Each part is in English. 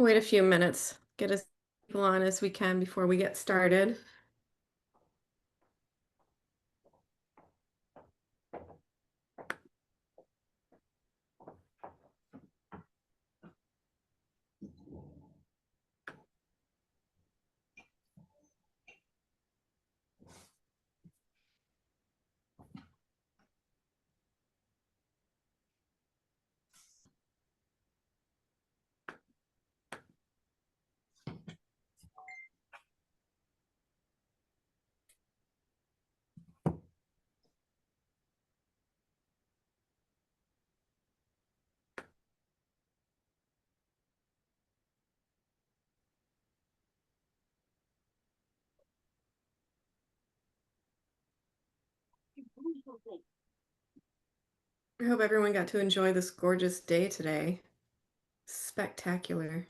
Wait a few minutes, get as people on as we can before we get started. I hope everyone got to enjoy this gorgeous day today. Spectacular.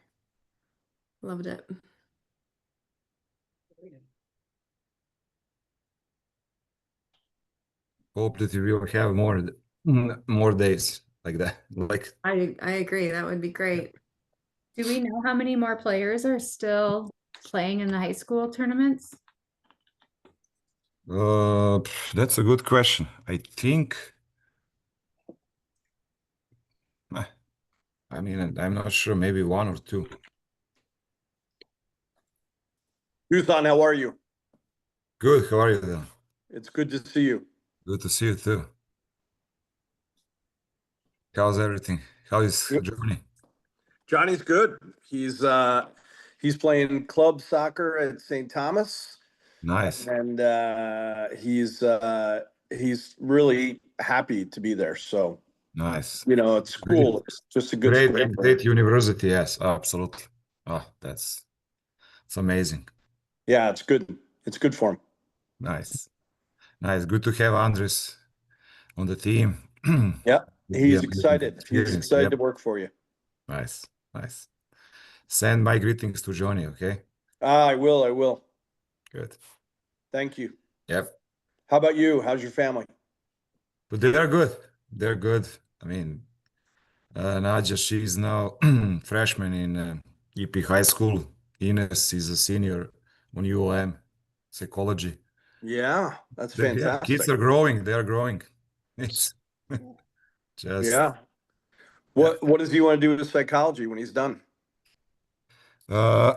Loved it. Hope that we will have more days like that. Like I agree. That would be great. Do we know how many more players are still playing in the high school tournaments? that's a good question. I think I mean I'm not sure, maybe one or two. Yuthan, how are you? Good, how are you then? It's good to see you. Good to see you too. How's everything? How is Yep. Johnny? Johnny's good. He's playing club soccer at St. Thomas, Nice. and he's really happy to be there. So Nice. it's cool. It's just a good Great, school. great university, yes, absolutely. Oh, it's amazing. Yeah, it's good. It's good for him. Nice. Nice. Good to have Andres on the team. Yeah, Would be he's amazing excited. He's experience. excited Yep. to work for you. Nice, nice. Send my greetings to Johnny, okay? I will. I will. Good. Thank you. Yep. How about you? How's your family? But they're good. They're good. I mean, Nadja, she's now freshman in EP High School. Ines is a senior on UOM psychology. Yeah, that's Yeah, fantastic. kids are growing. They are growing. It's just Yeah. What does he want to do with psychology when he's done? Uh,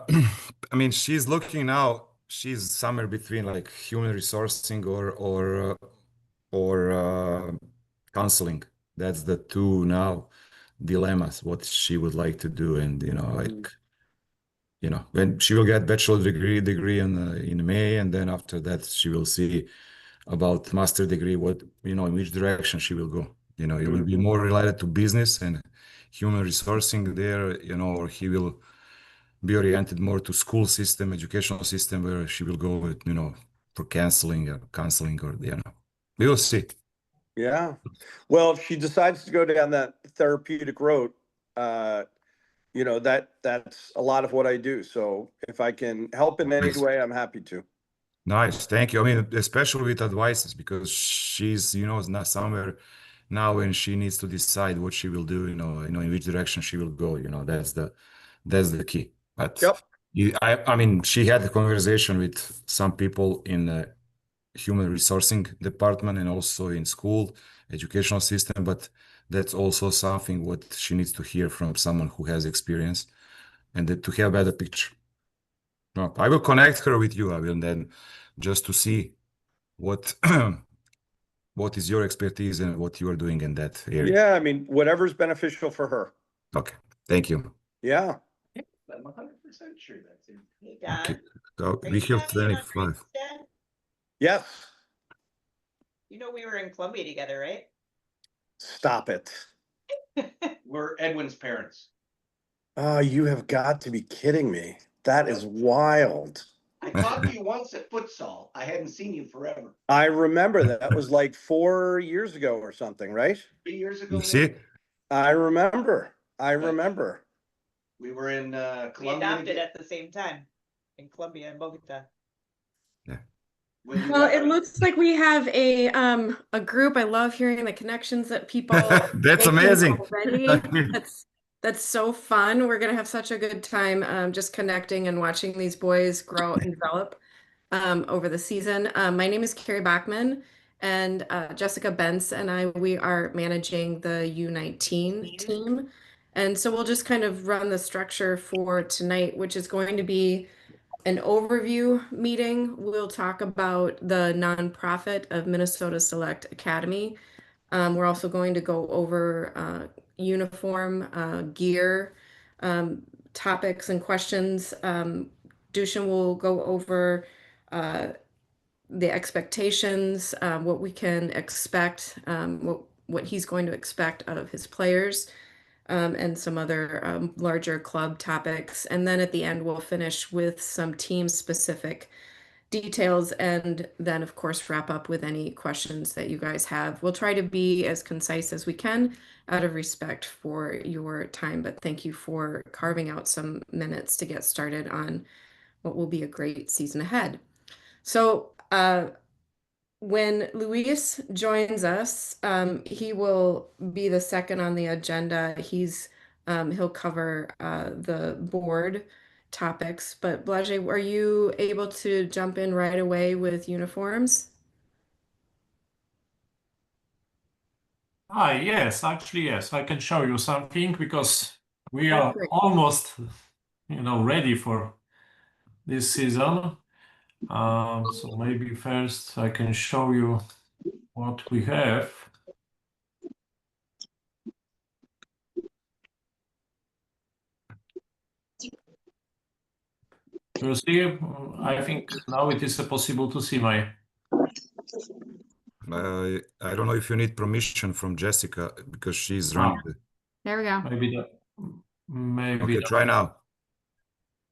I mean, she's looking now. She's somewhere between like human resourcing or counseling. That's the two now dilemmas. What she would like to do, and when she will get bachelor degree in May, and then after that she will see about master degree. What in which direction she will go. It will be more related to business and human resourcing there. Or he will be oriented more to school system, educational system, where she will go with, for counseling, or, we will see. Yeah. Well, if she decides to go down that therapeutic road, that's a lot of what I do. So if I can help in any Nice. way, I'm happy to. Nice. Thank you. I mean, especially with advices, because she's, not somewhere now when she needs to decide what she will do, in which direction she will go, that's the key. But Yep. I mean, she had a conversation with some people in human resourcing department and also in school educational system, but that's also something what she needs to hear from someone who has experience and to have a better picture. No, I will connect her with you. I will then just to see what what is your expertise and what you are doing in that area. Yeah. I mean, whatever's beneficial for her. Okay, thank you. Yeah. I'm 100% sure that's it. Hey, Dad, Okay, so are we you have planning on 25. Grinstead? Yes. You know we were in Columbia together, right? Stop it. We're Edwin's parents. Oh, you have got to be kidding me. That is wild. I talked to you once at futsal. I hadn't seen you forever. I remember that. That was like 4 years ago or something, right? 3 years ago. You see? I remember. We were in We Columbia. adopted at the same time in Columbia and Bogota. Well, it looks like we have a group. I love hearing the connections that people That's making amazing. already. That's so fun. We're gonna have such a good time just connecting and watching these boys grow and develop over the season. My name is Carrie Bachman, and Jessica Bentz and we are managing the U19 team. And so we'll just kind of run the structure for tonight, which is going to be an overview meeting. We'll talk about the nonprofit of Minnesota Select Academy. We're also going to go over uniform gear topics and questions. Dushan will go over the expectations, what we can expect, what he's going to expect of his players, and some other larger club topics. And then at the end, we'll finish with some team-specific details, and then, of course, wrap up with any questions that you guys have. We'll try to be as concise as we can out of respect for your time, but thank you for carving out some minutes to get started on what will be a great season ahead. So, when Luis joins us, he will be the second on the agenda. He'll cover the board topics. But Blage, are you able to jump in right away with uniforms? Yes, actually, yes, I can show you something because we Oh, are great. almost, ready for this season. So maybe first I can show you what we have. You see, I think now it is possible to see my. I don't know if you need permission from Jessica because she's running the. There we go. Maybe Okay, try now.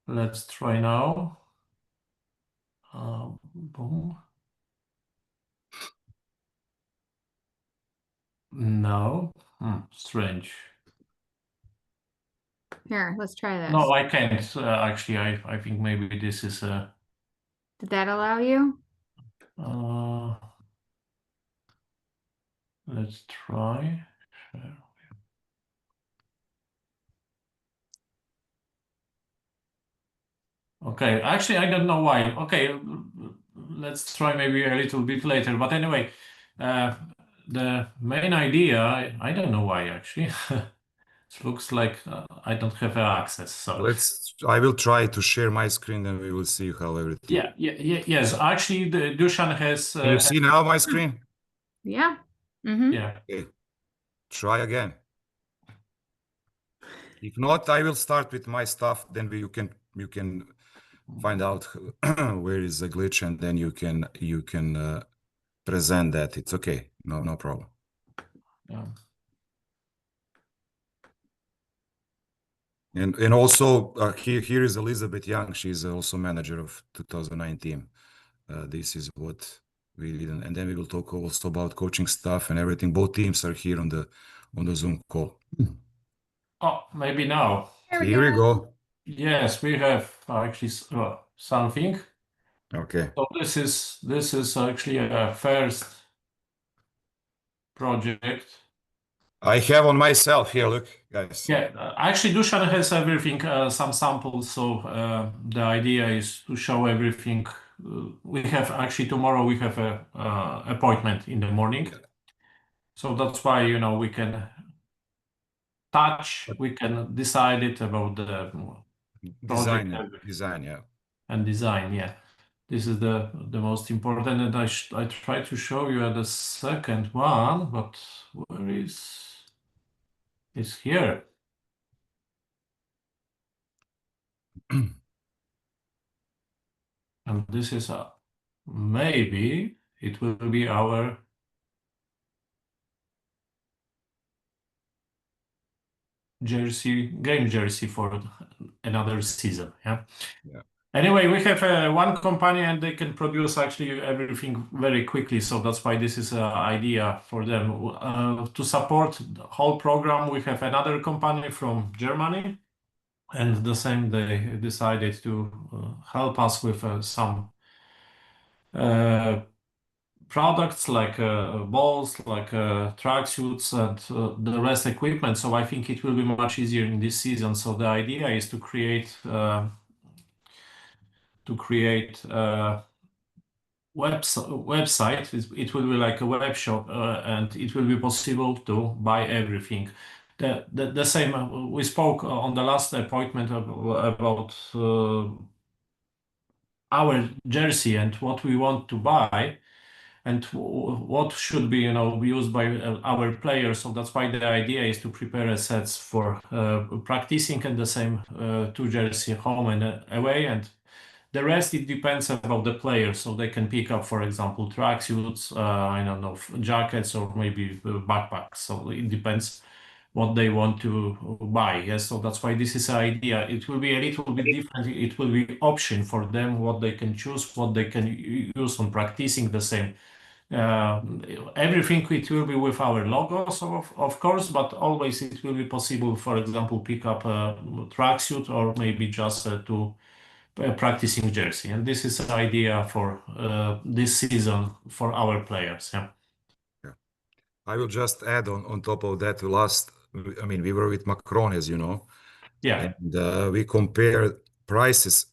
Let's try now. Boom. No. Strange. Here, let's try this. No, I can't. Actually, I think maybe this is Did that allow you? Let's try. Okay, actually, I don't know why. Okay, let's try maybe a little bit later. But anyway, the main idea, I don't know why actually. It looks like I don't have access. So I will try to share my screen and we will see how everything. yes. Actually, Dushan has. Can you see now my screen? Yeah. Mm-hmm. Yeah. Okay. Try again. If not, I will start with my stuff. Then you can find out where is the glitch, and then you can present that. It's okay. No problem. Yeah. And also here is Elizabeth Young. She's also manager of 2019. This is what we did, and then we will talk also about coaching stuff and everything. Both teams are here on the Zoom call. Oh, maybe now. Here we go. Yes, we have actually something. Okay. So this is actually a first project. I have on myself here. Look, guys. Yeah, actually, Dushan has everything, some samples. So the idea is to show everything. We have actually tomorrow we have a appointment in the morning, so that's why we can touch, we can decide it about the project Design, yeah. and design. Yeah, this is the most important, and I try to show you the second one, but where is? It's here. And this is maybe it will be our game jersey for another season. Yeah. Anyway, we have one company and they can produce actually everything very quickly. So that's why this is an idea for them. To support the whole program, we have another company from Germany. And the same, they decided to help us with some products like balls, like tracksuits, and the rest equipment. So I think it will be much easier in this season. So the idea is to create website. It will be like a web shop, and it will be possible to buy everything. The same we spoke on the last appointment about our jersey and what we want to buy and what should be used by our players. So that's why the idea is to prepare a sets for practicing and the same two jersey home and away, and the rest it depends about the players. So they can pick up, for example, tracksuits, I don't know, jackets, or maybe backpacks. So it depends what they want to buy. Yes, so that's why this is an idea. It will be a little bit different. It will be option for them what they can choose, what they can use on practicing the same. Everything it will be with our logos, of course, but always it will be possible, for example, pick up a tracksuit or maybe just to practicing jersey. And this is the idea for this season for our players. Yeah. I will just add on top of that, I mean, we were with Macron, as you know, Yeah. and we compared prices,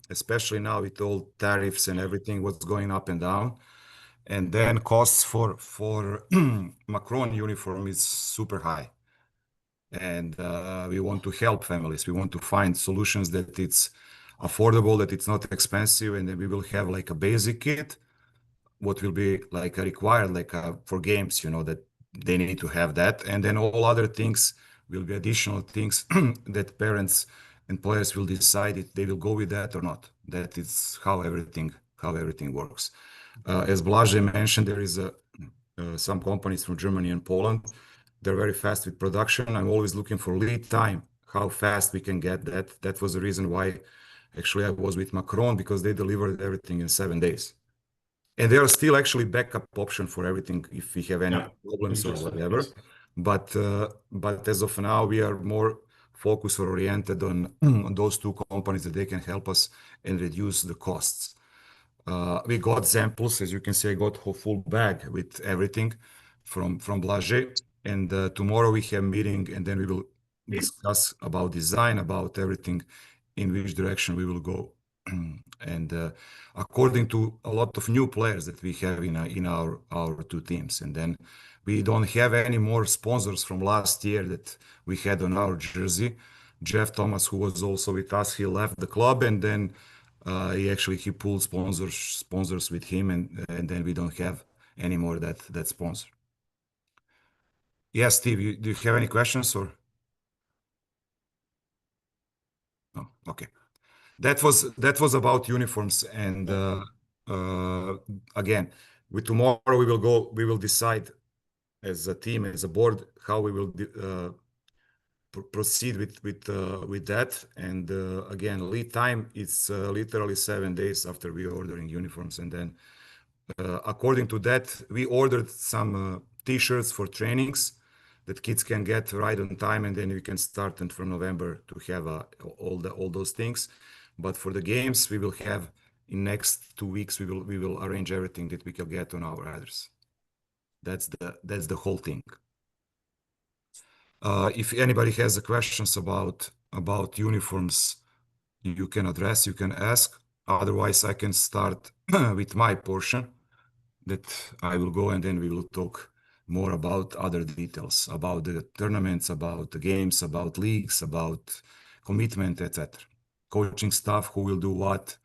especially now with all tariffs and everything, what's going up and down. And then costs for Macron uniform is super high. And we want to help families. We want to find solutions that it's affordable, that it's not expensive, and then we will have like a basic kit, what will be like a required, like for games, that they need to have that. And then all other things will be additional things that parents and players will decide if they will go with that or not. That is how everything works. As Blažej mentioned, there is some companies from Germany and Poland. They're very fast with production. I'm always looking for lead time, how fast we can get that. That was the reason why actually I was with Macron, because they delivered everything in 7 days. And they are still actually backup option for everything if we have any problems or whatever. But as of now, we are more focused or oriented on those two companies that they can help us and reduce the costs. We got samples, as you can see. I got a full bag with everything from Blažej. And tomorrow we have meeting, and then we will discuss about design, about everything, in which direction we will go. And according to a lot of new players that we have in our two teams, and then we don't have any more sponsors from last year that we had on our jersey. Jeff Thomas, who was also with us, he left the club, and then he pulled sponsors with him, and then we don't have any more that sponsor. Yes, Steve, do you have any questions or? No, okay. That was about uniforms, and again, with tomorrow we will decide as a team, as a board, how we will proceed with that. And again, lead time is literally 7 days after we ordering uniforms, and then according to that, we ordered some t-shirts for trainings that kids can get right on time, and then we can start and from November to have all those things. But for the games, we will have in next 2 weeks, we will arrange everything that we can get on our address. That's the whole thing. If anybody has questions about uniforms, you can ask. Otherwise, I can start with my portion that I will go, and then we will talk more about other details, about the tournaments, about the games, about leagues, about commitment, etc. Coaching staff, who will do what.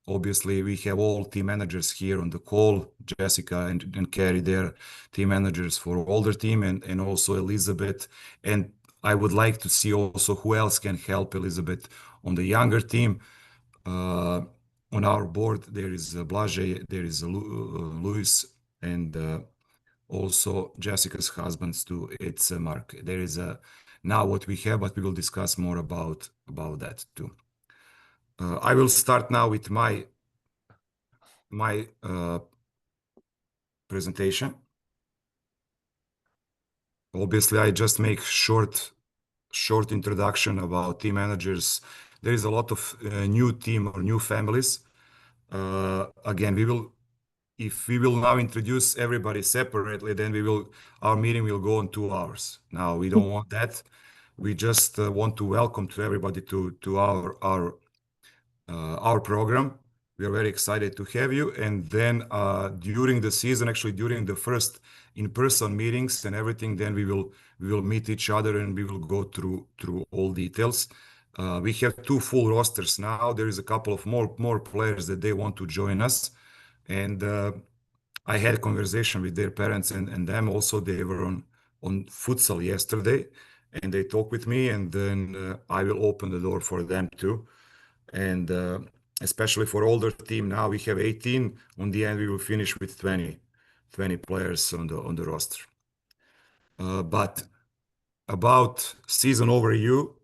Obviously, we have all team managers here on the call. Jessica and Carrie, they're team managers for older team, and also Elizabeth. And I would like to see also who else can help Elizabeth on the younger team. On our board, there is Blažej, there is Luis, and also Jessica's husbands too. It's Mark. There is now what we have, but we will discuss more about that too. I will start now with my presentation. Obviously, I just make short introduction about team managers. There is a lot of new team or new families. Again, we will if we will now introduce everybody separately, then our meeting will go on 2 hours. Now we don't want that. We just want to welcome to everybody to our program. We are very excited to have you. And then during the season, actually during the first in-person meetings and everything, then we will meet each other and we will go through all details. We have 2 full rosters now. There is a couple of more players that they want to join us. And I had a conversation with their parents and them also. They were on futsal yesterday and they talked with me, and then I will open the door for them too. And especially for older team, now we have 18. On the end, we will finish with 20 players on the roster. But about season overview,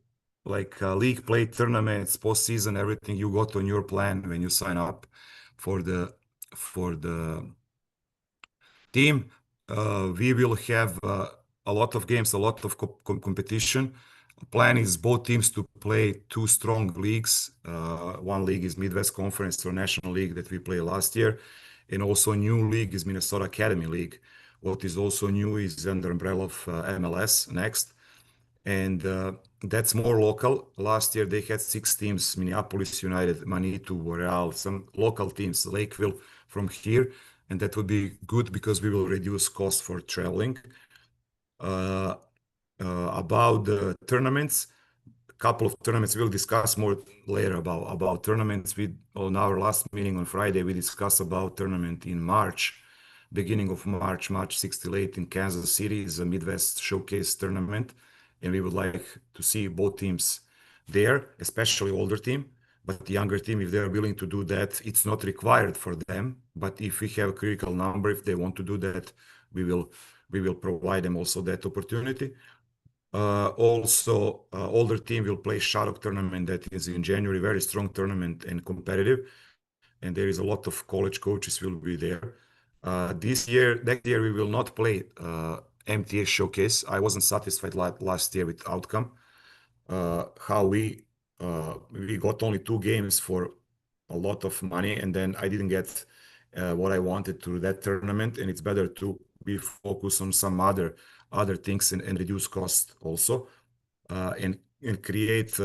like league play, tournaments, postseason, everything you got on your plan when you sign up for the team. We will have a lot of games, a lot of competition. Plan is both teams to play 2 strong leagues. One league is Midwest Conference or National League that we played last year, and also a new league is Minnesota Academy League. What is also new is under umbrella of MLS next, and that's more local. Last year they had 6 teams: Minneapolis United, Manitou, Real, some local teams, Lakeville from here, and that would be good because we will reduce cost for traveling. About the tournaments, a couple of tournaments we'll discuss more later about tournaments. On our last meeting on Friday, we discussed about tournament in March, beginning of March 6 till 8 in Kansas City is a Midwest Showcase tournament, and we would like to see both teams there, especially older team. But the younger team, if they're willing to do that, it's not required for them. But if we have a critical number, if they want to do that, we will provide them also that opportunity. Also, older team will play Sharok tournament that is in January, very strong tournament and competitive. And there is a lot of college coaches will be there. Next year, we will not play MTS Showcase. I wasn't satisfied last year with outcome. How we got only 2 games for a lot of money, and then I didn't get what I wanted through that tournament. And it's better to be focused on some other things and reduce cost also, and create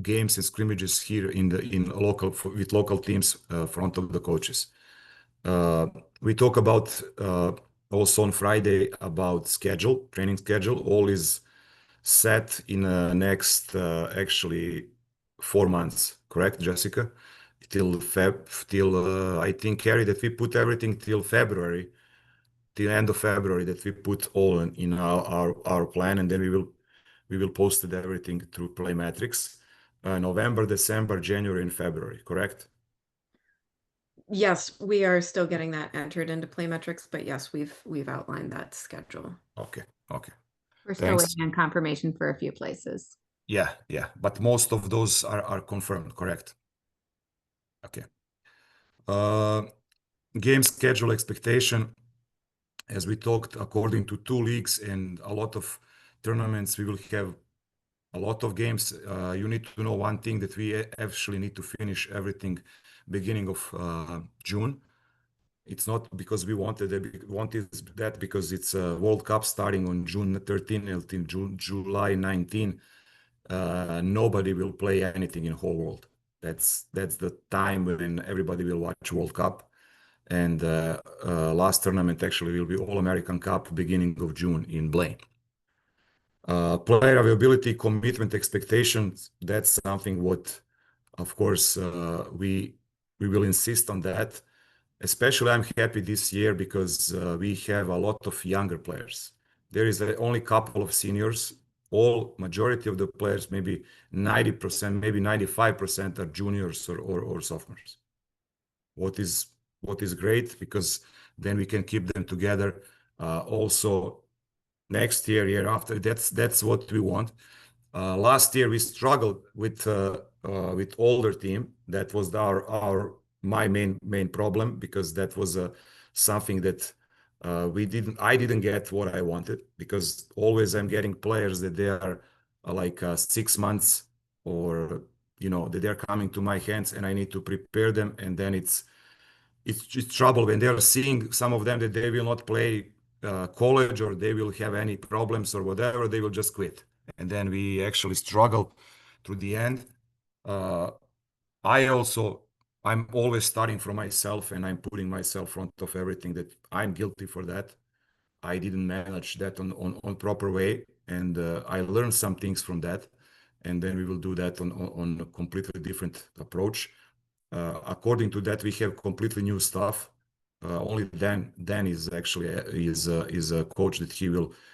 games and scrimmages here with local teams front of the coaches. We talk about also on Friday about training schedule. All is set in next actually 4 months, correct, Jessica? Till I think, Carrie, that we put everything till February, till end of February, that we put all in our plan, and then we will post everything through Playmetrics. November, December, January, and February, correct? Yes, we are still getting that entered into Playmetrics, but yes, we've outlined that schedule. Okay. We're still Thanks. waiting on confirmation for a few places. Yeah. But most of those are confirmed, correct? Okay. Game schedule expectation. As we talked, according to 2 leagues and a lot of tournaments, we will have a lot of games. You need to know one thing, that we actually need to finish everything beginning of June. It's not because we wanted that because it's a World Cup starting on June 13 until July 19. Nobody will play anything in whole world. That's the time when everybody will watch World Cup. And last tournament actually will be All-American Cup beginning of June in Blaine. Player availability, commitment, expectations, that's something what, of course, we will insist on that. Especially I'm happy this year because we have a lot of younger players. There is only a couple of seniors. Majority of the players, maybe 90%, maybe 95% are juniors or sophomores. What is great, because then we can keep them together also next year after. That's what we want. Last year we struggled with older team. That was my main problem, because that was something that I didn't get what I wanted, because always I'm getting players that they are like 6 months, or that they're coming to my hands and I need to prepare them, and then it's it's trouble when they are seeing some of them that they will not play college or they will have any problems or whatever, they will just quit. And then we actually struggle through the end. I'm always starting from myself and I'm putting myself in front of everything that I'm guilty for that. I didn't manage that on proper way, and I learned some things from that, and then we will do that on a completely different approach. According to that, we have completely new stuff. Only Dan is actually is a coach that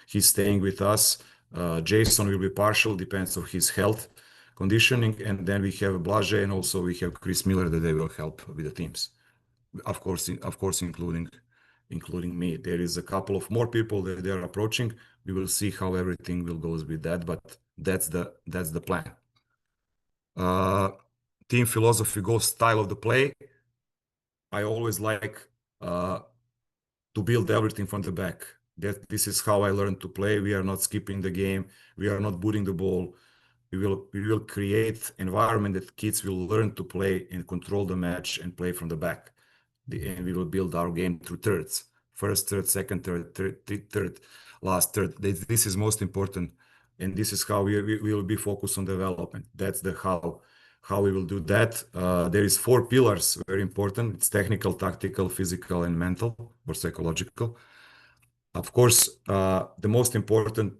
he's staying with us. Jason will be partial, depends on his health conditioning, and then we have Blaže and also we have Chris Miller that they will help with the teams. Of course, including me. There is a couple of more people that they are approaching. We will see how everything will goes with that, but that's the plan. Team philosophy goes style of the play. I always like to build everything from the back. This is how I learned to play. We are not skipping the game. We are not booting the ball. We will create environment that kids will learn to play and control the match and play from the back. And we will build our game through thirds. First third, second third, last third. This is most important, and this is how we will be focused on development. That's the how we will do that. There is 4 pillars, very important. It's technical, tactical, physical, and mental or psychological. Of course, the most important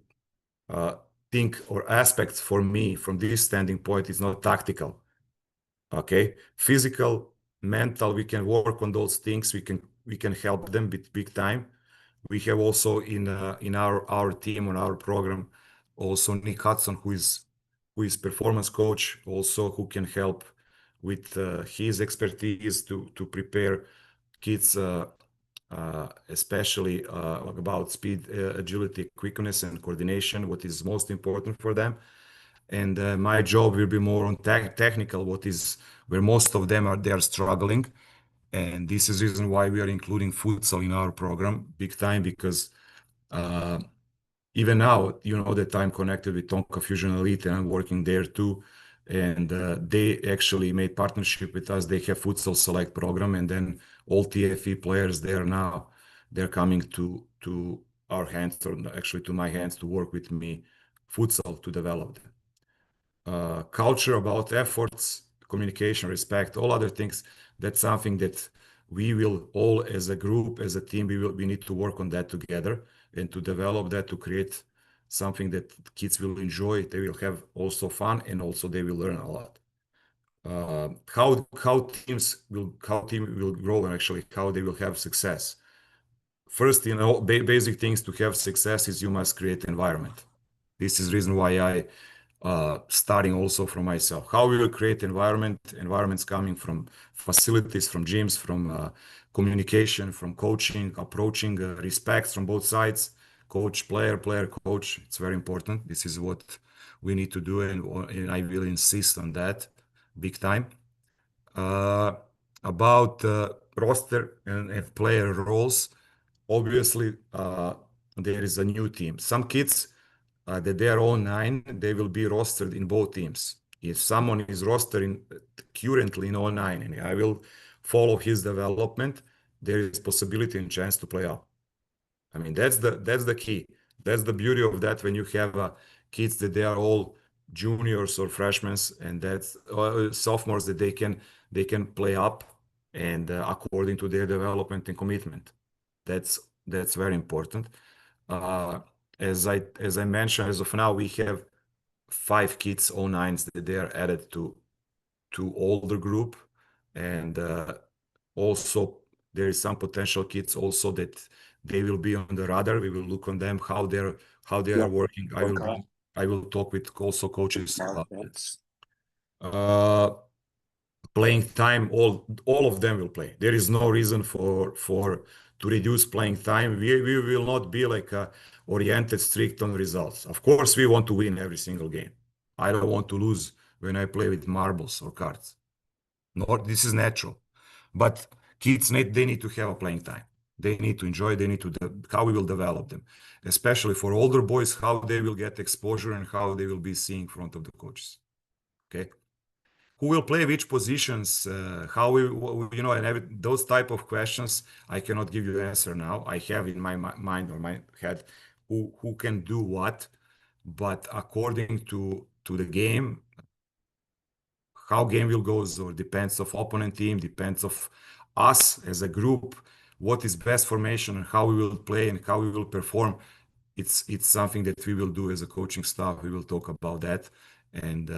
thing or aspects for me from this standing point is not tactical. Okay, physical, mental, we can work on those things. We can help them big time. We have also in our team, on our program, also Nick Hudson, who is performance coach, also who can help with his expertise to prepare kids, especially about speed, agility, quickness, and coordination, what is most important for them. And my job will be more on technical, what is where most of them are struggling. And this is the reason why we are including futsal in our program big time, because even now, you know that I'm connected with Tonka Fusion Elite and I'm working there too. And they actually made partnership with us. They have futsal select program, and then all TFE players there now, they're coming to our hands, or actually to my hands, to work with me futsal to develop them. Culture about efforts, communication, respect, all other things. That's something that we will all, as a group, as a team, we need to work on that together and to develop that, to create something that kids will enjoy. They will have also fun, and also they will learn a lot. How team will grow, and actually how they will have success. First, basic things to have success is you must create environment. This is the reason why I starting also from myself. How we will create environments coming from facilities, from gyms, from communication, from coaching, approaching, respect from both sides, coach, player, coach. It's very important. This is what we need to do, and I will insist on that big time. About roster and player roles, obviously there is a new team. Some kids that they are all 9, they will be rostered in both teams. If someone is rostered currently in all 9, and I will follow his development, there is possibility and chance to play up. I mean, that's the key. That's the beauty of that, when you have kids that they are all juniors or freshmen, and that's sophomores, that they can play up, and according to their development and commitment. That's very important. As I mentioned, as of now, we have 5 kids, all 9s, that they are added to older group, and also there is some potential kids also that they will be on the radar. We will look on them, how they are working. I will talk with also coaches about this. Playing time, all of them will play. There is no reason to reduce playing time. We will not be like oriented strict on results. Of course, we want to win every single game. I don't want to lose when I play with marbles or cards. No, this is natural. But kids they need to have a playing time. They need to enjoy. They need to how we will develop them, especially for older boys, how they will get exposure and how they will be seeing in front of the coaches. Okay. who will play which positions, how we, you know, and those type of questions, I cannot give you an answer now. I have in my mind or my head who can do what, but according to the game, how game will go, or depends of opponent team, depends of us as a group, what is best formation and how we will play and how we will perform. It's something that we will do as a coaching staff. We will talk about that. And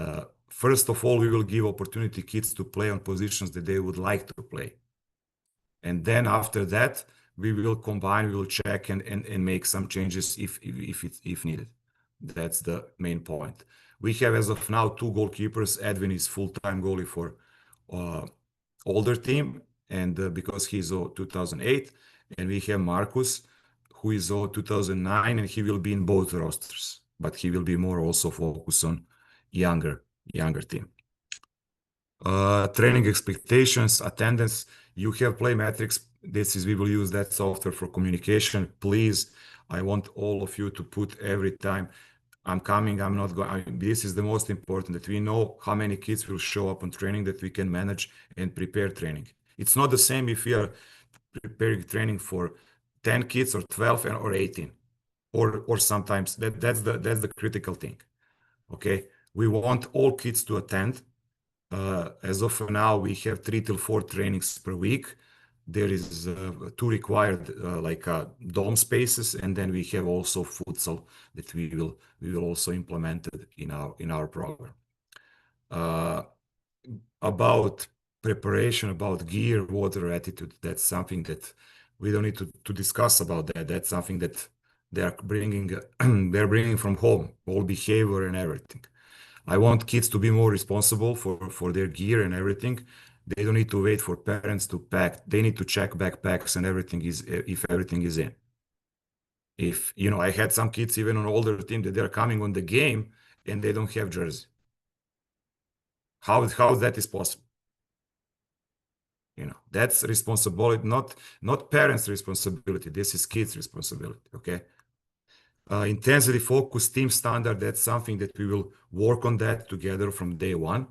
first of all, we will give opportunity kids to play on positions that they would like to play. And then after that, we will combine, we will check and make some changes if needed. That's the main point. We have, as of now, 2 goalkeepers. Edwin is full-time goalie for older team, and because he's 2008, and we have Marcus, who is 2009, and he will be in both rosters, but he will be more also focused on younger team. Training expectations, attendance. You have Play Metrics. We will use that software for communication. Please, I want all of you to put every time I'm coming, I'm not going. This is the most important, that we know how many kids will show up on training, that we can manage and prepare training. It's not the same if we are preparing training for 10 kids or 12 or 18, or sometimes that's the critical thing. Okay, we want all kids to attend. As of now, we have 3 till 4 trainings per week. There is 2 required dome spaces, and then we have also futsal that we will also implement it in our program. About preparation, about gear, water, attitude, that's something that we don't need to discuss about that. That's something that they're bringing from home, all behavior and everything. I want kids to be more responsible for their gear and everything. They don't need to wait for parents to pack. They need to check backpacks and everything if everything is in. If, you know, I had some kids even on older team that they're coming on the game and they don't have jersey. How that is possible? You know, that's responsibility, not parents' responsibility. This is kids' responsibility. Okay. Intensity, focus, team standard. That's something that we will work on that together from day one.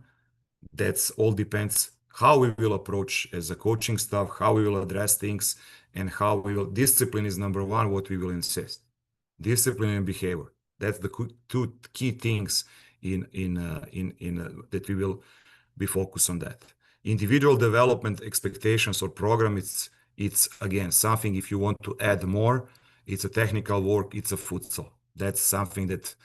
That's all depends how we will approach as a coaching staff, how we will address things, and how we will. Discipline is number one. What we will insist. Discipline and behavior. That's the 2 key things that we will be focused on that. Individual development expectations or program. It's again something. If you want to add more, it's a technical work. It's a futsal. That's something that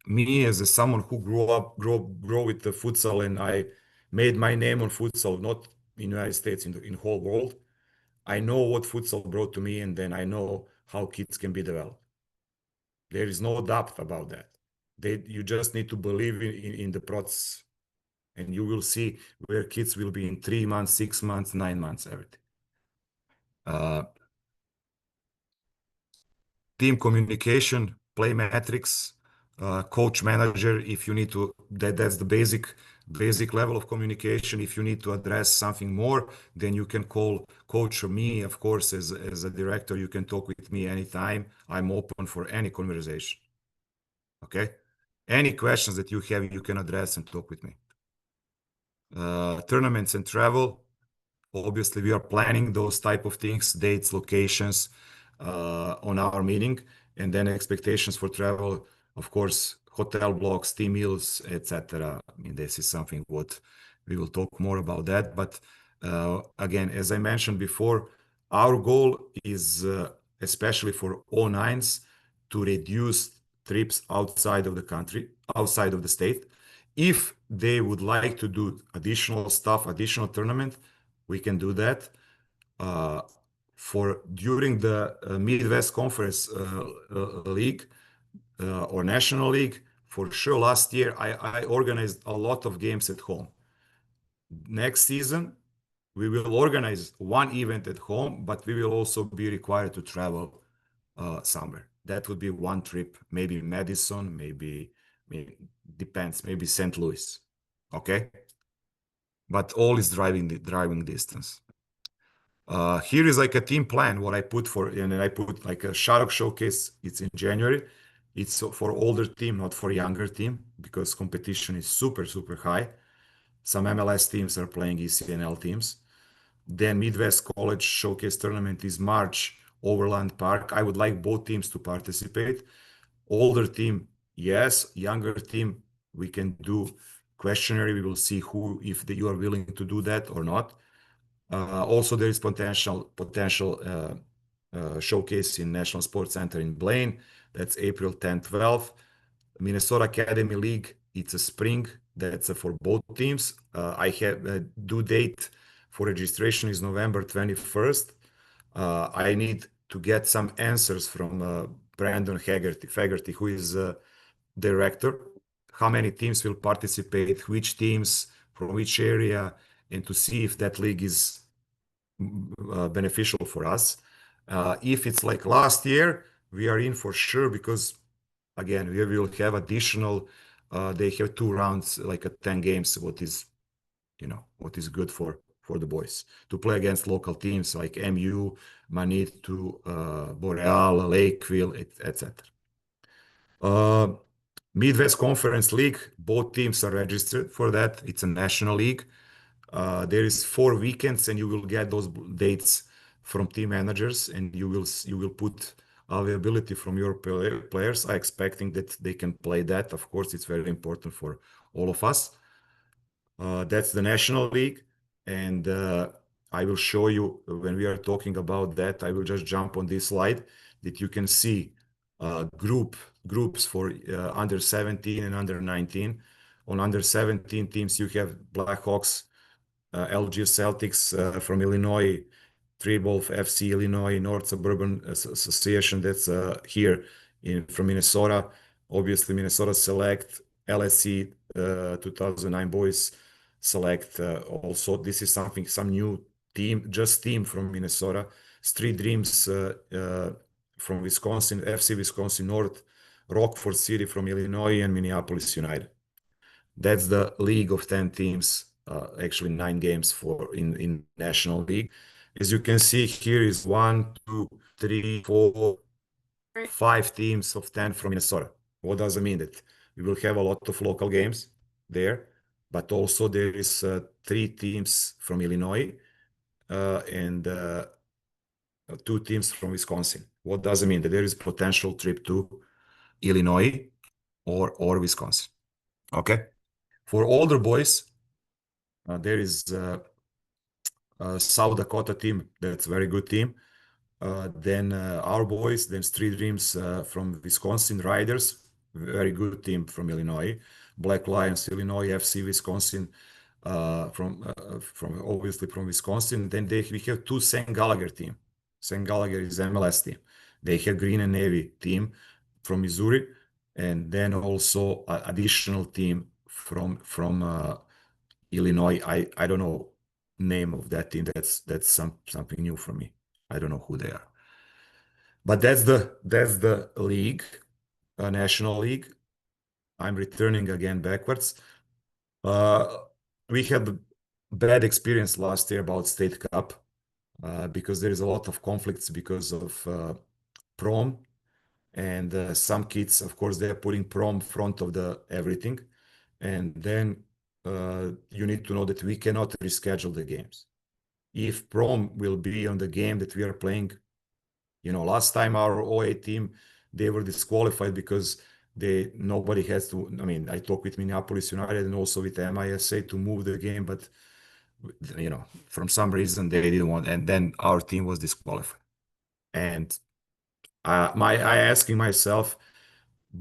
me as someone who grow with the futsal, and I made my name on futsal, not in the United States, in whole world. I know what futsal brought to me, and then I know how kids can be developed. There is no doubt about that. You just need to believe in the process, and you will see where kids will be in 3 months, 6 months, 9 months, everything. Team communication, play metrics, coach manager. If you need to, that's the basic level of communication. If you need to address something more, then you can call coach or me. Of course, as a director, you can talk with me anytime. I'm open for any conversation. Okay, any questions that you have, you can address and talk with me. Tournaments and travel. Obviously, we are planning those type of things, dates, locations, on our meeting, and then expectations for travel, of course, hotel blocks, team meals, etc. I mean, this is something what we will talk more about that. But again, as I mentioned before, our goal is, especially for 09s, to reduce trips outside of the country, outside of the state. If they would like to do additional stuff, additional tournament, we can do that. During the Midwest Conference League or National League, for sure, last year I organized a lot of games at home. Next season, we will organize one event at home, but we will also be required to travel somewhere. That would be one trip, maybe Madison, maybe depends, maybe St. Louis. Okay, but all is driving distance. Here is like a team plan, what I put and I put like a Shark Showcase. It's in January. It's for older team, not for younger team, because competition is super, super high. Some MLS teams are playing ECNL teams. Then Midwest College Showcase Tournament is March, Overland Park. I would like both teams to participate. Older team, yes. Younger team, we can do questionnaire. We will see if you are willing to do that or not. Also, there is potential showcase in National Sports Center in Blaine. That's April 10th, 12th. Minnesota Academy League, it's a spring. That's for both teams. I have a due date for registration is November 21st. I need to get some answers from Brandon Fagerty, who is director. How many teams will participate, which teams, from which area, and to see if that league is beneficial for us. If it's like last year, we are in for sure because, again, we will have additional. They have 2 rounds, like 10 games. What is good for the boys to play against local teams like MU, Manitou, Boreal, Lakeville, etc. Midwest Conference League, both teams are registered for that. It's a national league. There is 4 weekends, and you will get those dates from team managers, and you will put availability from your players. I'm expecting that they can play that. Of course, it's very important for all of us. That's the National League, and I will show you when we are talking about that. I will just jump on this slide that you can see groups for under 17 and under 19. On under 17 teams, you have Blackhawks, LG Celtics from Illinois, Trebolf FC Illinois, North Suburban Association, that's here from Minnesota. Obviously, Minnesota Select, LSC 2009 Boys Select. Also, this is some new team from Minnesota. Street Dreams from Wisconsin, FC Wisconsin North, Rockford City from Illinois, and Minneapolis United. That's the league of 10 teams. Actually 9 games in National League. As you can see here is 1, 2, 3, 4, 5 teams of 10 from Minnesota. What does it mean? That we will have a lot of local games there, but also there is 3 teams from Illinois and 2 teams from Wisconsin. What does it mean? That there is potential trip to Illinois or Wisconsin. Okay. For older boys, there is South Dakota team. That's a very good team. Then our boys, then Street Dreams from Wisconsin, Riders, very good team from Illinois. Black Lions, Illinois, FC Wisconsin, from obviously from Wisconsin. Then we have 2 St. Gallagher team. St. Gallagher is MLS team. They have Green and Navy team from Missouri, and then also additional team from Illinois. I don't know name of that team. That's something new for me. I don't know who they are. But that's the league, National League. I'm returning again backwards. We had bad experience last year about State Cup because there is a lot of conflicts because of prom, and some kids, of course, they're putting prom front of the everything, and then you need to know that we cannot reschedule the games. If prom will be on the game that we are playing, last time our OA team, they were disqualified because nobody has to. I mean, I talked with Minneapolis United and also with MISA to move the game, but from some reason they didn't want, and then our team was disqualified. And I asking myself,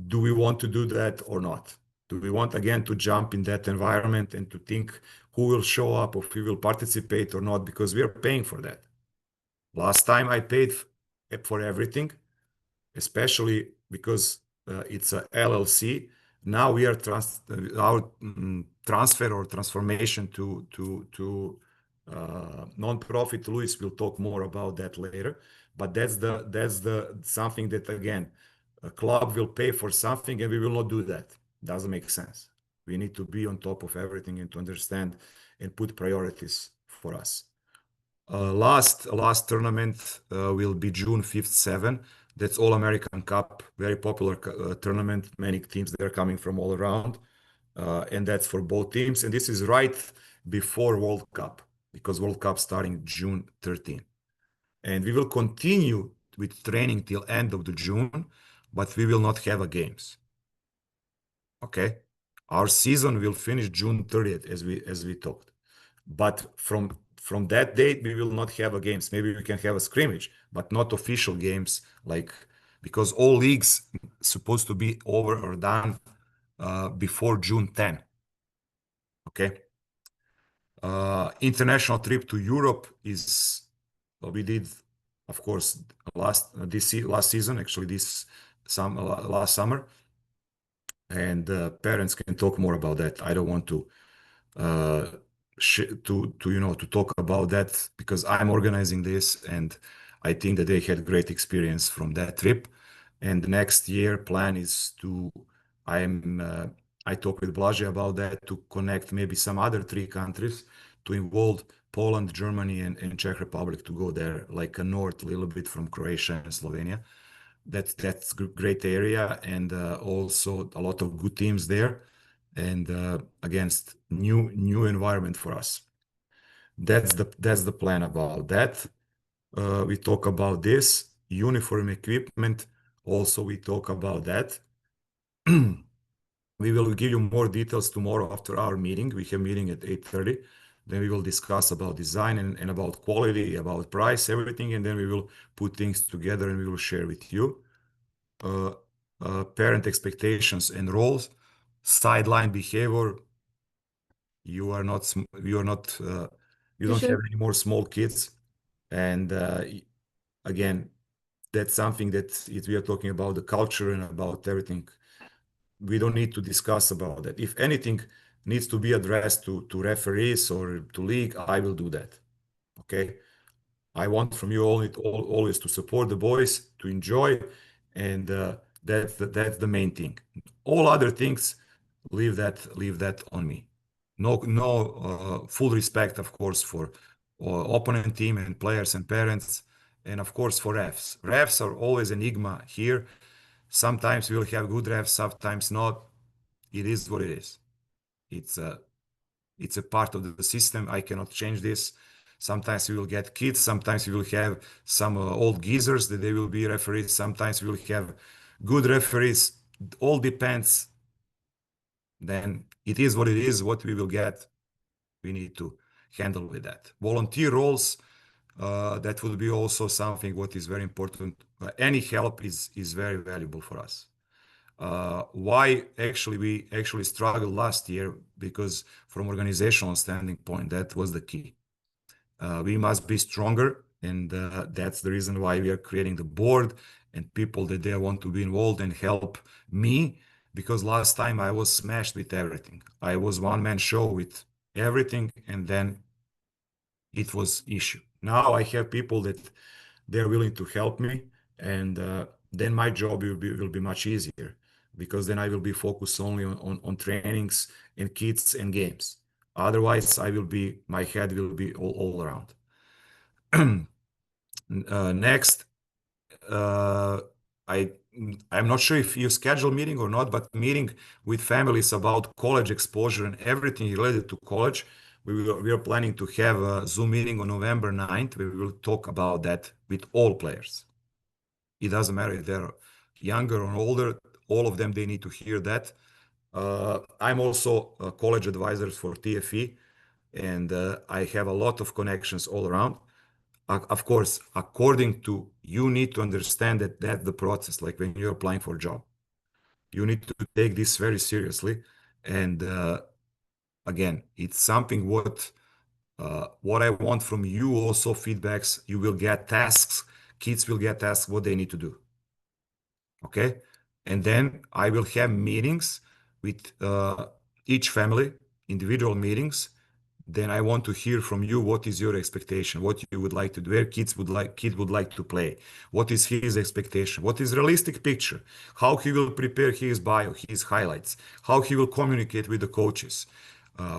do we want to do that or not? Do we want again to jump in that environment and to think who will show up or if we will participate or not? Because we are paying for that. Last time I paid for everything, especially because it's a LLC. Now we are our transfer or transformation to non-profit. Luis will talk more about that later. But that's the something that, again, a club will pay for something and we will not do that. Doesn't make sense. We need to be on top of everything and to understand and put priorities for us. Last tournament will be June 5th, 7th. That's All American Cup, very popular tournament. Many teams that are coming from all around. and that's for both teams. And this is right before World Cup, because World Cup starting June 13. And we will continue with training till end of the June, but we will not have a games. Okay, our season will finish June 30th, as we talked. But from that date, we will not have a games. Maybe we can have a scrimmage, but not official games, like, because all leagues supposed to be over or done before June 10. Okay. International trip to Europe is we did, of course, last season, actually last summer, and parents can talk more about that. I don't want to to talk about that, because I'm organizing this, and I think that they had great experience from that trip. And the next year plan is to I talked with Blažej about that, to connect maybe some other 3 countries, to involve Poland, Germany, and Czech Republic, to go there, like a north, a little bit from Croatia and Slovenia. That's great area, and also a lot of good teams there, and against new environment for us. That's the plan about that. We talk about this uniform equipment. Also, we talk about that. We will give you more details tomorrow after our meeting. We have meeting at 8:30. Then we will discuss about design and about quality, about price, everything, and then we will put things together and we will share with you. Parent expectations and roles, sideline behavior. You don't have any more small kids, and again, that's something that we are talking about the culture and about everything. We don't need to discuss about that. If anything needs to be addressed to referees or to league, I will do that. Okay, I want from you always to support the boys, to enjoy, and that's the main thing. All other things, leave that on me. No, full respect, of course, for opponent team and players and parents, and of course for refs. Refs are always enigma here. Sometimes we'll have good refs, sometimes not. It is what it is. It's a part of the system. I cannot change this. Sometimes we will get kids. Sometimes we will have some old geezers that they will be referees. Sometimes we will have good referees. All depends. Then it is what it is. What we will get, we need to handle with that. Volunteer roles, that will be also something what is very important. Any help is very valuable for us. Why we actually struggled last year, because from organizational standing point, that was the key. We must be stronger, and that's the reason why we are creating the board and people that they want to be involved and help me, because last time I was smashed with everything. I was one-man show with everything, and then it was issue. Now I have people that they're willing to help me, and then my job will be much easier, because then I will be focused only on trainings and kids and games. Otherwise, my head will be all around. Next, I'm not sure if you schedule meeting or not, but meeting with families about college exposure and everything related to college. We are planning to have a Zoom meeting on November 9th. We will talk about that with all players. It doesn't matter if they're younger or older, all of them, they need to hear that. I'm also a college advisor for TFE, and I have a lot of connections all around. Of course, according to, you need to understand that that's the process, like when you're applying for a job. You need to take this very seriously. And again, it's something what I want from you, also feedbacks. You will get tasks. Kids will get tasks what they need to do. Okay? And then I will have meetings with each family, individual meetings. Then I want to hear from you, what is your expectation, what you would like to do, where kid would like to play, what is his expectation, what is realistic picture, how he will prepare his bio, his highlights, how he will communicate with the coaches,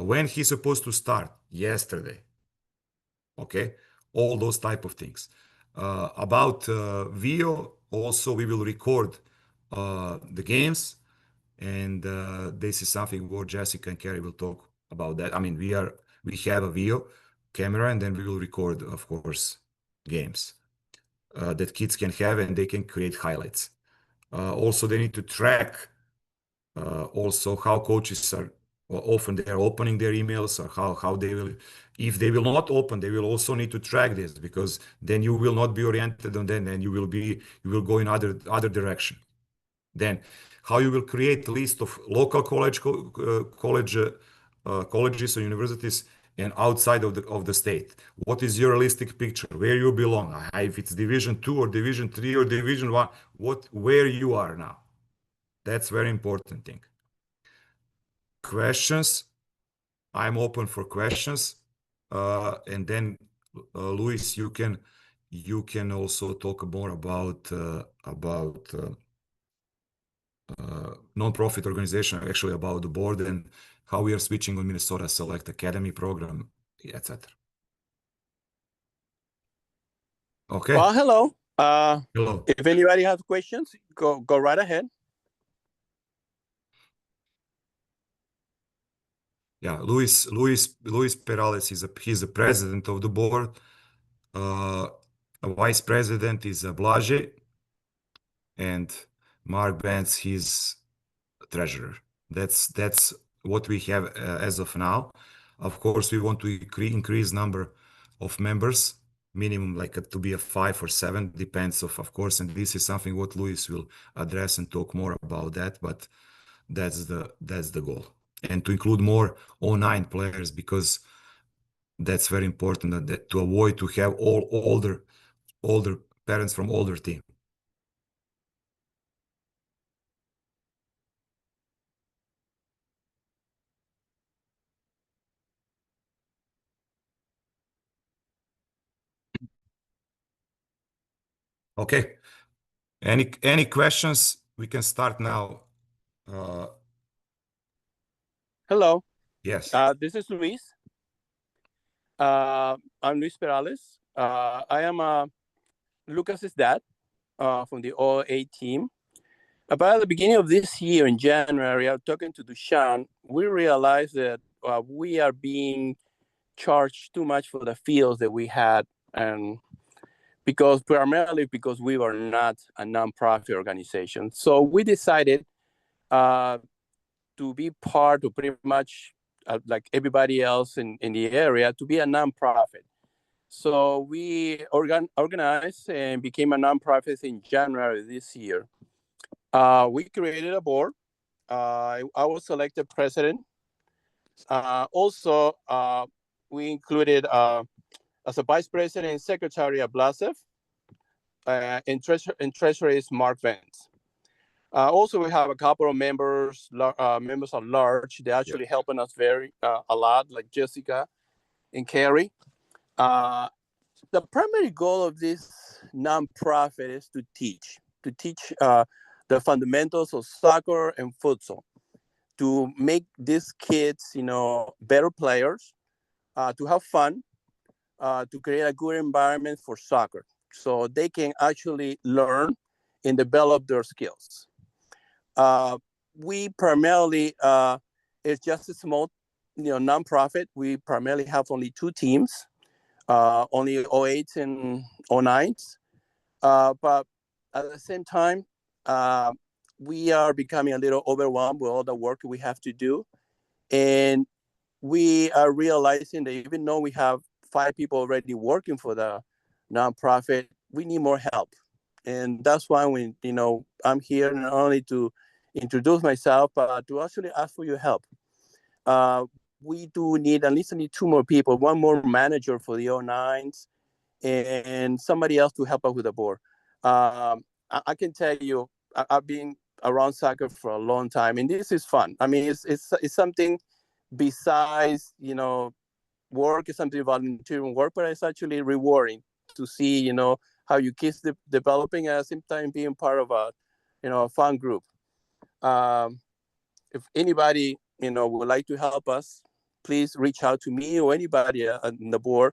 when he's supposed to start, yesterday. Okay, all those type of things. About Vio, also we will record the games, And this is something where Jessica and Carrie will talk about that. I mean, we have a video camera, and then we will record, of course, games that kids can have, and they can create highlights. Also, they need to track also how coaches are often they are opening their emails, or how they will, if they will not open, they will also need to track this, because then you will not be oriented on them, and you will go in other direction. Then how you will create a list of local colleges or universities and outside of the state. What is your realistic picture? Where you belong? If it's Division 2 or Division 3 or Division 1, where you are now. That's very important thing. Questions. I'm open for questions. And then Luis, you can also talk more about non-profit organization, actually about the board and how we are switching on Minnesota Select Academy program, etc. Okay. Well, hello. Hello. If anybody has questions, go right ahead. Yeah, Luis Perales, he's the president of the board. A vice president is Blaže, and Mark Benz, he's treasurer. That's what we have as of now. Of course, we want to increase number of members, minimum to be a 5 or 7, depends of course, and this is something what Luis will address and talk more about that, but that's the goal. And to include more 09 players, because that's very important, that to avoid to have all older parents from older team. Okay. Any questions? We can start now. Hello. Yes. This is Luis. I'm Luis Perales. I am Lucas's dad from the 08 team. About the beginning of this year in January, I was talking to Dushan. We realized that we are being charged too much for the fields that we had, and primarily because we were not a nonprofit organization. So we decided to be part of pretty much like everybody else in the area, to be a nonprofit. So we organized and became a nonprofit in January this year. We created a board. I was selected president. Also, we included as a vice president and secretary Blažev, and treasurer is Mark Vance. Also, we have a couple of members at large. They're actually helping us a lot, like Jessica and Carrie. The primary goal of this nonprofit is to teach the fundamentals of soccer and futsal, to make these kids, better players, to have fun, to create a good environment for soccer, so they can actually learn and develop their skills. We primarily, it's just a small, nonprofit. We primarily have only 2 teams, only 08s and 09s. But at the same time, we are becoming a little overwhelmed with all the work we have to do. And we are realizing that even though we have 5 people already working for the nonprofit, we need more help. And that's why I'm here not only to introduce myself, but to actually ask for your help. We do need at least 2 more people, 1 more manager for the 09s, and somebody else to help out with the board. I can tell you, I've been around soccer for a long time, and this is fun. I mean, it's something besides, work, is something volunteering work, but it's actually rewarding to see, how your kids developing, at the same time being part of a fun group. If anybody, would like to help us, please reach out to me or anybody on the board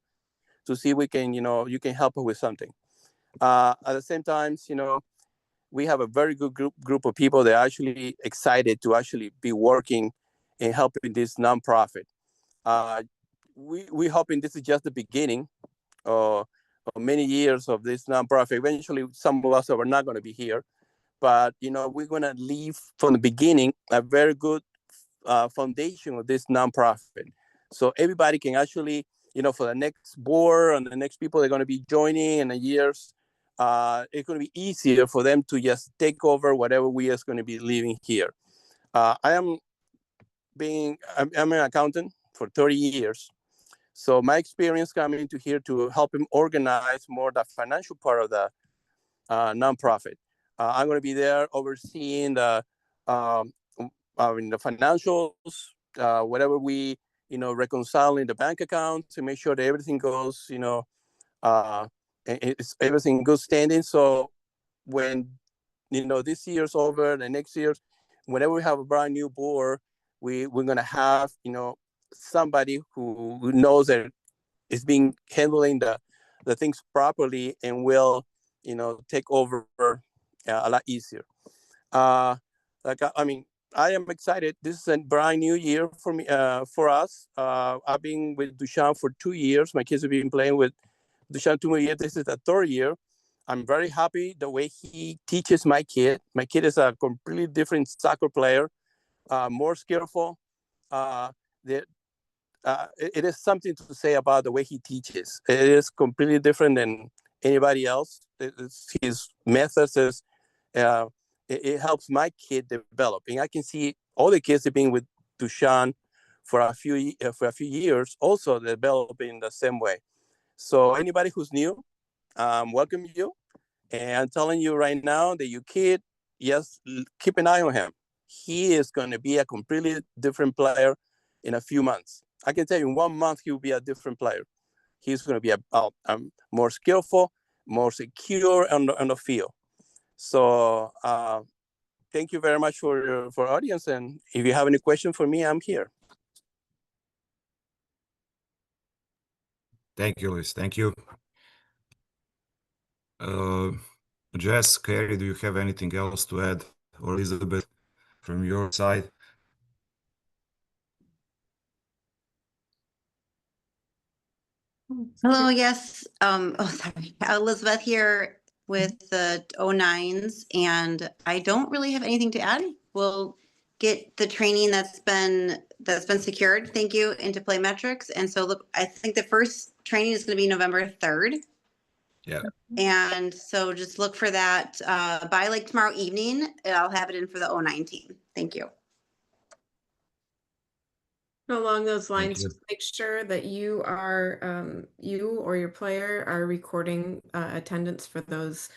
to see if we can, you can help us with something. At the same time, we have a very good group of people that are actually excited to actually be working and helping this nonprofit. We hoping this is just the beginning of many years of this nonprofit. Eventually, some of us are not going to be here, but we're going to leave from the beginning a very good foundation of this nonprofit. So everybody can actually, for the next board and the next people that are going to be joining in the years, it's going to be easier for them to just take over whatever we are going to be leaving here. I'm an accountant for 30 years. So my experience coming to here to help him organize more the financial part of the nonprofit. I'm going to be there overseeing the financials, whatever we, reconciling the bank account to make sure that everything goes, it's everything good standing. So when, this year's over, the next year, whenever we have a brand new board, we're going to have, somebody who knows that is being handling the things properly and will, take over a lot easier. I am excited. This is a brand new year for me, for us. I've been with Dushan for 2 years. My kids have been playing with Dushan 2 years. This is the 3rd year. I'm very happy the way he teaches my kid. My kid is a completely different soccer player, more skillful. It is something to say about the way he teaches. It is completely different than anybody else. His methods is, it helps my kid develop. And I can see all the kids that have been with Dushan for a few years also developing the same way. So anybody who's new, welcome you. And I'm telling you right now that your kid, yes, keep an eye on him. He is going to be a completely different player in a few months. I can tell you in 1 month, he will be a different player. He's going to be more skillful, more secure on the field. So thank you very much for audience. And if you have any questions for me, I'm here. Thank you, Luis. Thank you. Jess, Carrie, do you have anything else to add, or Elizabeth, from your side? Hello, yes. Sorry. Elizabeth here with the 09s, and I don't really have anything to add. We'll get the training that's been secured, thank you, into Play Metrics. And so look, I think the first training is going to be November 3rd. Yeah. And so just look for that by like tomorrow evening. I'll have it in for the 09 team. Thank you. Along those Thank lines, you. just make sure that you or your player are recording attendance for those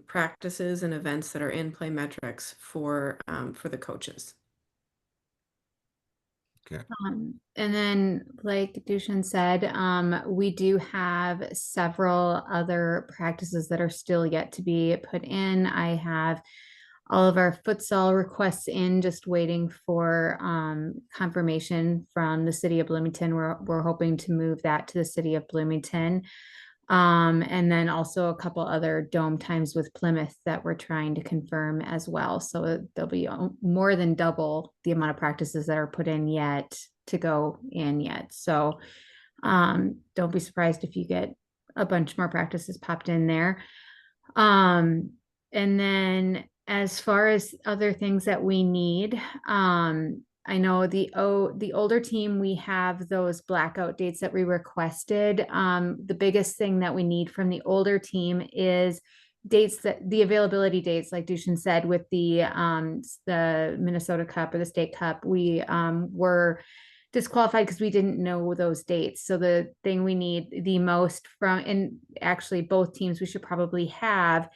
practices and events that are in Play Metrics for the coaches. Okay. And then, like Dushan said, we do have several other practices that are still yet to be put in. I have all of our futsal requests in, just waiting for confirmation from the city of Bloomington. We're hoping to move that to the city of Bloomington. And then also a couple other dome times with Plymouth that we're trying to confirm as well. So there'll be more than double the amount of practices that are put in yet to go in yet. So don't be surprised if you get a bunch more practices popped in there. And then as far as other things that we need, I know the older team, we have those blackout dates that we requested. The biggest thing that we need from the older team is the availability dates, like Dushan said, with the Minnesota Cup or the State Cup, we were disqualified because we didn't know those dates. So the thing we need the most from, and actually both teams we should probably have,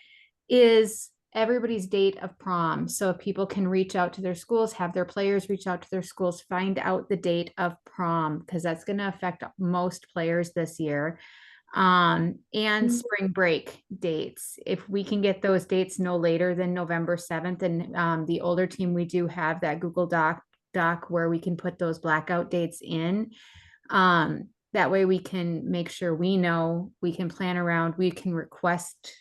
is everybody's date of prom. So if people can reach out to their schools, have their players reach out to their schools, find out the date of prom, because that's going to affect most players this year. And spring break dates. If we can get those dates no later than November 7th, and the older team, we do have that Google Doc where we can put those blackout dates in. That way we can make sure we know, we can plan around, we can request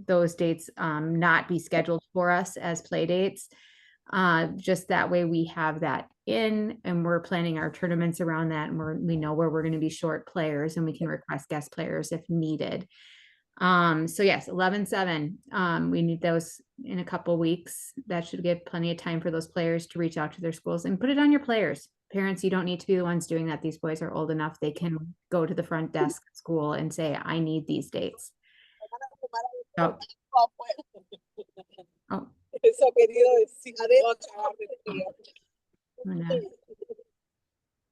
those dates not be scheduled for us as play dates. Just that way we have that in and we're planning our tournaments around that, and we know where we're going to be short players and we can request guest players if needed. So yes, 11/7. We need those in a couple weeks. That should give plenty of time for those players to reach out to their schools and put it on your players. Parents, you don't need to be the ones doing that. These boys are old enough. They can go to the front desk at school and say, I need these dates. Oh. Oh.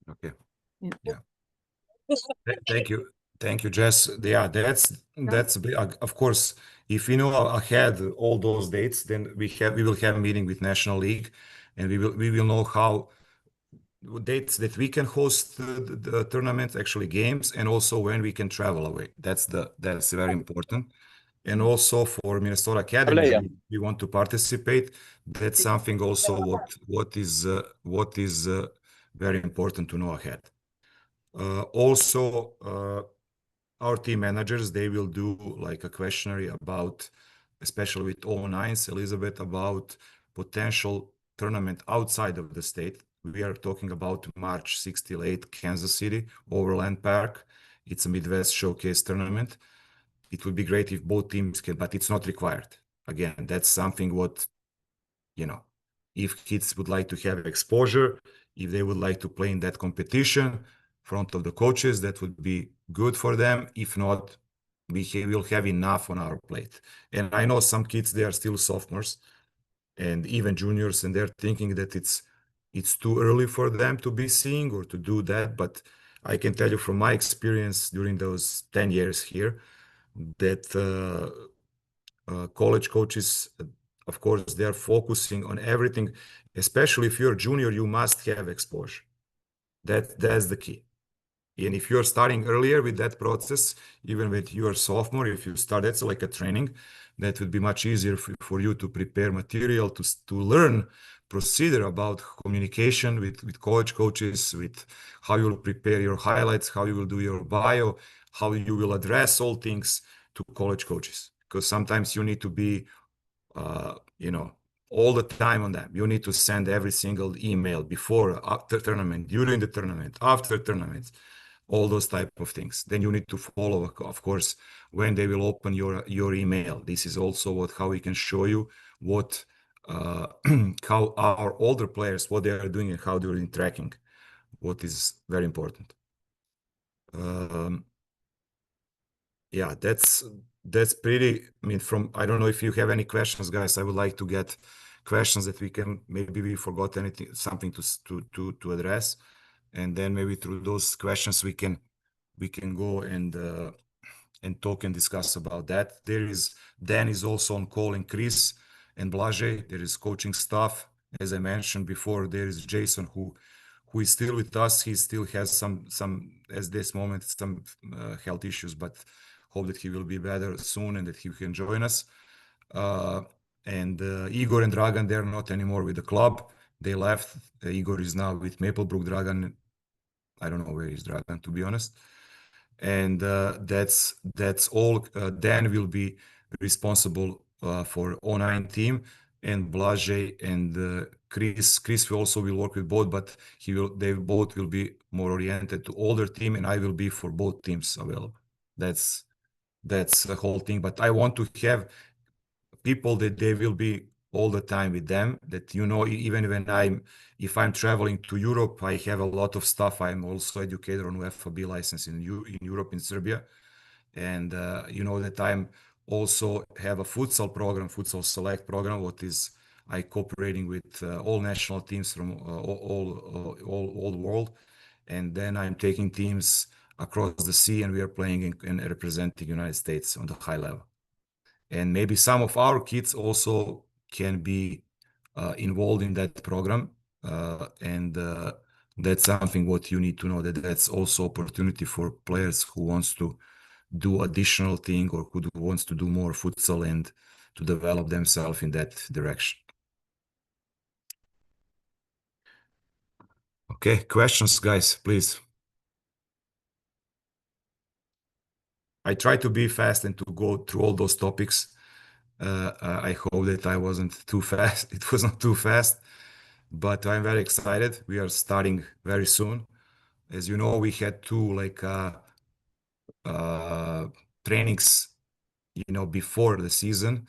Okay. Yeah. Thank you. Thank you, Jess. Yeah, that's big. Of course, if we know ahead all those dates, then we will have a meeting with National League, and we will know how dates that we can host the tournament, actually games, and also when we can travel away. That's very important. And also for Minnesota Academy, we want to participate. That's something also what is very important to know ahead. Also, our team managers, they will do like a questionnaire about, especially with 09s, Elizabeth, about potential tournament outside of the state. We are talking about March 6 till 8, Kansas City, Overland Park. It's a Midwest Showcase tournament. It would be great if both teams can, but it's not required. Again, that's something what, if kids would like to have exposure, if they would like to play in that competition, front of the coaches, that would be good for them. If not, we will have enough on our plate. And I know some kids, they are still sophomores and even juniors, and they're thinking that it's too early for them to be seeing or to do that. But I can tell you from my experience during those 10 years here, that college coaches, of course, they're focusing on everything. Especially if you're a junior, you must have exposure. That's the key. And if you're starting earlier with that process, even with your sophomore, if you start, that's like a training, that would be much easier for you to prepare material, to learn procedure about communication with college coaches, with how you will prepare your highlights, how you will do your bio, how you will address all things to college coaches. Because sometimes you need to be, all the time on them. You need to send every single email before, after tournament, during the tournament, after tournament, all those type of things. Then you need to follow, of course, when they will open your email. This is also how we can show you what how our older players, what they are doing and how they're interacting, what is very important. Yeah, that's pretty, I mean, I don't know if you have any questions, guys. I would like to get questions that maybe we forgot something to address. And then maybe through those questions, we can go and talk and discuss about that. Dan is also on call, and Chris and Blažej. There is coaching staff. As I mentioned before, there is Jason who is still with us. He still has some at this moment, some health issues, but hope that he will be better soon and that he can join us. And Igor and Dragan, they're not anymore with the club. They left. Igor is now with Maplebrook. Dragan, I don't know where is Dragan, to be honest. And that's all. Dan will be responsible for 09 team, and Blažej and Chris will also work with both, but they both will be more oriented to older team, and I will be for both teams available. That's the whole thing. But I want to have people that they will be all the time with them, that, even when if I'm traveling to Europe, I have a lot of stuff. I'm also educator on FAB license in Europe, in Serbia. And that I'm also have a futsal program, futsal select program, what is I cooperating with all national teams from all the world. And then I'm taking teams across the sea, and we are playing and representing United States on the high level. And maybe some of our kids also can be involved in that program. And that's something what you need to know, that's also opportunity for players who wants to do additional thing or who wants to do more futsal and to develop themselves in that direction. Okay, questions, guys, please. I try to be fast and to go through all those topics. I hope that I wasn't too fast. It was not too fast, but I'm very excited. We are starting very soon. As you know, we had two trainings, before the season.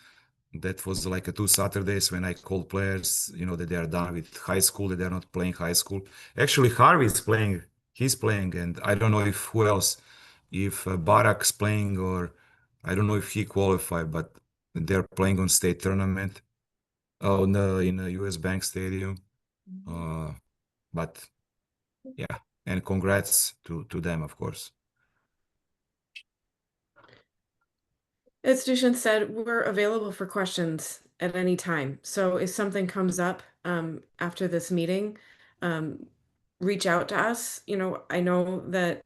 That was like 2 Saturdays when I called players, that they are done with high school, that they're not playing high school. Actually, Harvey is playing. He's playing, and I don't know if who else, if Barak's playing, or I don't know if he qualified, but they're playing on state tournament. Oh, no, in the US Bank Stadium. But yeah, and congrats to them, of course. As Dushan said, we're available for questions at any time. So if something comes up after this meeting, reach out to us. I know that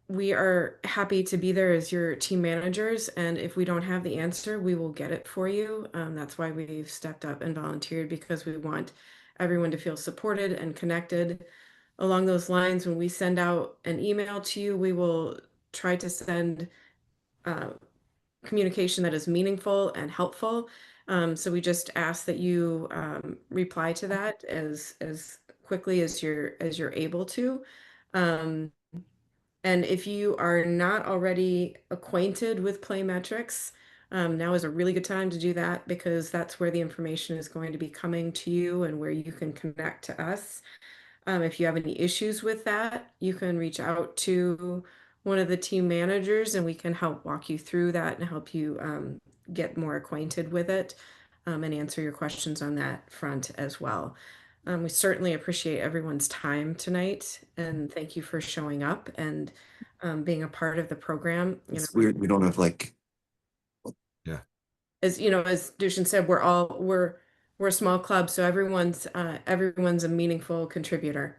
we are happy to be there as your team managers, and if we don't have the answer, we will get it for you. That's why we've stepped up and volunteered, because we want everyone to feel supported and connected. Along those lines, when we send out an email to you, we will try to send communication that is meaningful and helpful. So we just ask that you reply to that as quickly as you're able to. And if you are not already acquainted with Playmetrics, now is a really good time to do that, because that's where the information is going to be coming to you and where you can connect to us. If you have any issues with that, you can reach out to one of the team managers, and we can help walk you through that and help you get more acquainted with it, and answer your questions on that front as well. We certainly appreciate everyone's time tonight, and thank you for showing up and being a part of the program. It's weird. We don't have As Dushan said, we're a small club, so everyone's a meaningful contributor.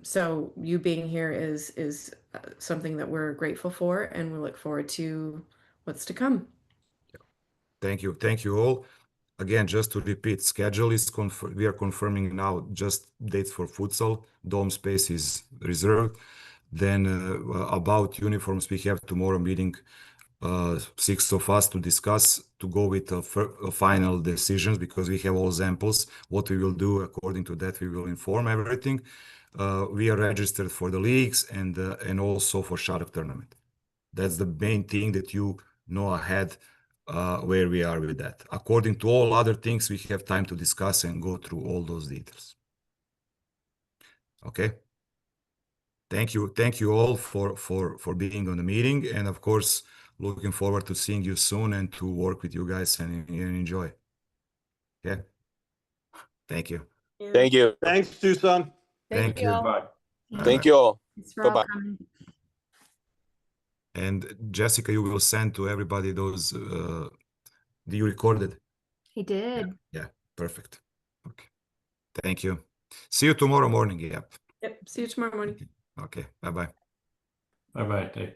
So you being here is something that we're grateful for, and we look forward to what's to come. Thank you all. Again, just to repeat, schedule is confirmed. We are confirming now just dates for futsal. Dome space is reserved. Then about uniforms, we have tomorrow meeting, 6 of us to discuss, to go with final decisions, because we have all samples. What we will do according to that, we will inform everything. We are registered for the leagues and also for Shark tournament. That's the main thing, that you know ahead where we are with that. According to all other things, we have time to discuss and go through all those details. Okay. Thank you all for being on the meeting, and of course, looking forward to seeing you soon and to work with you guys and enjoy. Okay. Thank you. Thank you. Thanks, Dusan. Thank you. Bye. Thank you all. Thanks for all Bye-bye. coming. And Jessica, you will send to everybody those you recorded. He did. Yeah, perfect. Okay. Thank you. See you tomorrow morning. Yep. Yep. See you tomorrow morning. Okay. Bye-bye. Bye bye.